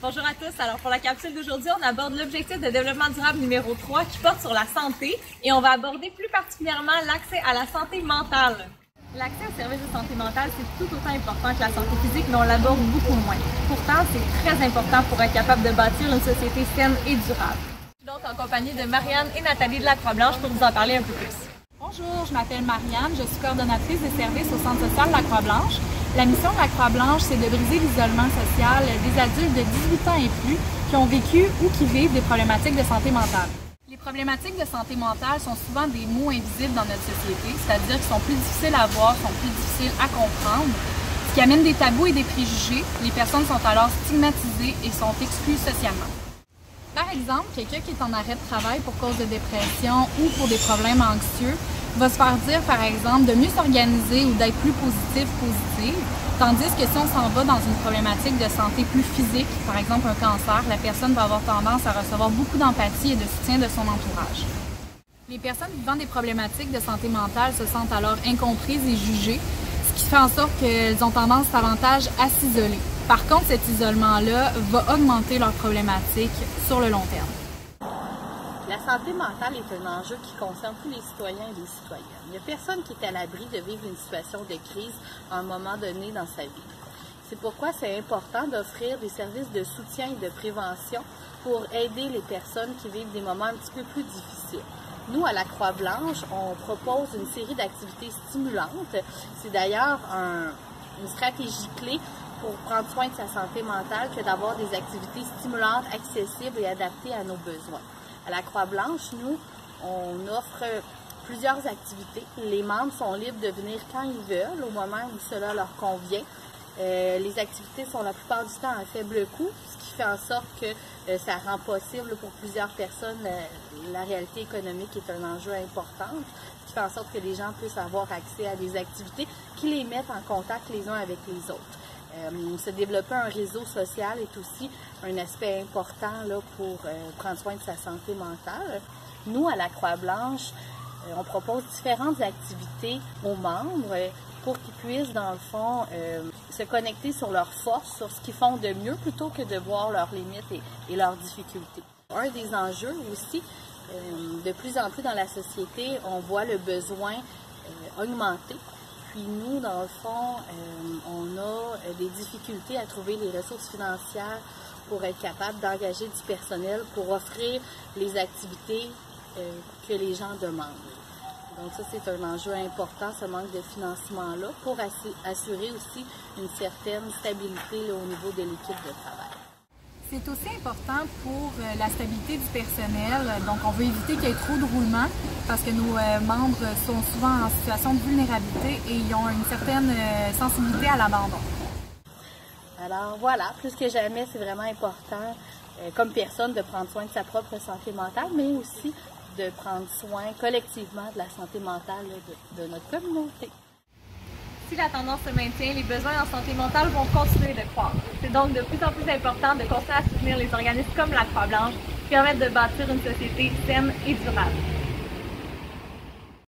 Bonjour à tous. Alors pour la capsule d'aujourd'hui, on aborde l'objectif de développement durable numéro 3 qui porte sur la santé et on va aborder plus particulièrement l'accès à la santé mentale. L'accès aux services de santé mentale, c'est tout autant important que la santé physique, mais on l'aborde beaucoup moins. Pourtant, c'est très important pour être capable de bâtir une société saine et durable. Je suis donc en compagnie de Marianne et Nathalie de la Croix-Blanche pour vous en parler un peu plus. Bonjour, je m'appelle Marianne, je suis coordonnatrice des services au Centre social de la Croix-Blanche. La mission de la Croix-Blanche, c'est de briser l'isolement social des adultes de 18 ans et plus qui ont vécu ou qui vivent des problématiques de santé mentale. Les problématiques de santé mentale sont souvent des maux invisibles dans notre société, c'est-à-dire qu'ils sont plus difficiles à voir, sont plus difficiles à comprendre, ce qui amène des tabous et des préjugés. Les personnes sont alors stigmatisées et sont exclues socialement. Par exemple, quelqu'un qui est en arrêt de travail pour cause de dépression ou pour des problèmes anxieux va se faire dire, par exemple, de mieux s'organiser ou d'être plus positive, tandis que si on s'en va dans une problématique de santé plus physique, par exemple un cancer, la personne va avoir tendance à recevoir beaucoup d'empathie et de soutien de son entourage. Les personnes vivant des problématiques de santé mentale se sentent alors incomprises et jugées, ce qui fait en sorte qu'elles ont tendance davantage à s'isoler. Par contre, cet isolement-là va augmenter leurs problématiques sur le long terme. La santé mentale est un enjeu qui concerne tous les citoyens et les citoyennes. Il n'y a personne qui est à l'abri de vivre une situation de crise à un moment donné dans sa vie. C'est pourquoi c'est important d'offrir des services de soutien et de prévention pour aider les personnes qui vivent des moments un petit peu plus difficiles. Nous, à la Croix-Blanche, on propose une série d'activités stimulantes. C'est d'ailleurs une stratégie clé pour prendre soin de sa santé mentale que d'avoir des activités stimulantes, accessibles et adaptées à nos besoins. À la Croix-Blanche, nous, on offre plusieurs activités. Les membres sont libres de venir quand ils veulent, au moment où cela leur convient. Les activités sont la plupart du temps à faible coût, ce qui fait en sorte que ça rend possible pour plusieurs personnes, la réalité économique est un enjeu important, ce qui fait en sorte que les gens puissent avoir accès à des activités qui les mettent en contact les uns avec les autres. Se développer un réseau social est aussi un aspect important là, pour prendre soin de sa santé mentale. Nous, à la Croix-Blanche, on propose différentes activités aux membres pour qu'ils puissent, dans le fond, se connecter sur leurs forces, sur ce qu'ils font de mieux, plutôt que de voir leurs limites et leurs difficultés. Un des enjeux aussi, de plus en plus dans la société, on voit le besoin augmenter. Puis nous, dans le fond, on a des difficultés à trouver les ressources financières pour être capable d'engager du personnel pour offrir les activités que les gens demandent. Donc ça, c'est un enjeu important, ce manque de financement-là, pour assurer aussi une certaine stabilité là, au niveau de l'équipe de travail. C'est aussi important pour la stabilité du personnel, donc on veut éviter qu'il y ait trop de roulement parce que nos membres sont souvent en situation de vulnérabilité et ils ont une certaine sensibilité à l'abandon. Alors voilà, plus que jamais, c'est vraiment important comme personne de prendre soin de sa propre santé mentale, mais aussi de prendre soin collectivement de la santé mentale de notre communauté. Si la tendance se maintient, les besoins en santé mentale vont continuer de croître. C'est donc de plus en plus important de continuer à soutenir les organismes comme la Croix-Blanche qui permettent de bâtir une société saine et durable.